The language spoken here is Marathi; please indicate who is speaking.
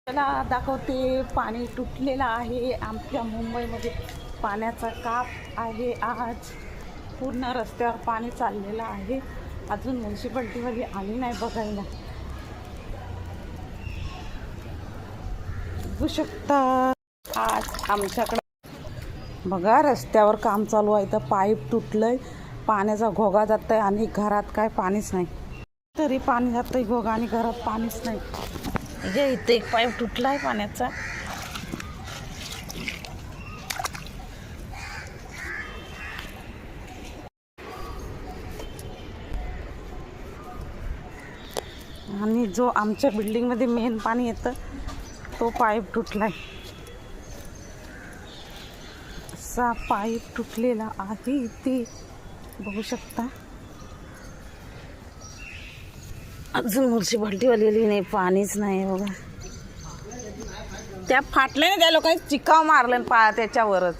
Speaker 1: त्याला दाखवते पाणी तुटलेलं आहे आमच्या मुंबईमध्ये. पाण्याचा काप आहे आज. पूर्ण रस्त्यावर पाणी चाललेलं आहे. अजून म्युन्सिपाल्टीवाली आली नाही बघायला. बघू शकता आज आमच्याकडे बघा रस्त्यावर काम चालू आहे. तर पाईप तुटलंय, पाण्याचा घोगा जात आहे आणि घरात काय पाणीच नाही. तरी पाणी जातंय घोगा आणि घरात पाणीच नाही. हे इथे एक पाईप तुटला आहे पाण्याचा. आणि जो आमच्या बिल्डिंगमध्ये मेन पाणी येतं तो पाईप तुटलाय. असा पाईप तुटलेला आहे इथे बघू शकता. अजून म्युन्सिपाल्टीवाली नाही, पाणीच नाही बघा. त्या फाटल्याने त्या लोकांनी चिकाव मारलं त्याच्यावरच.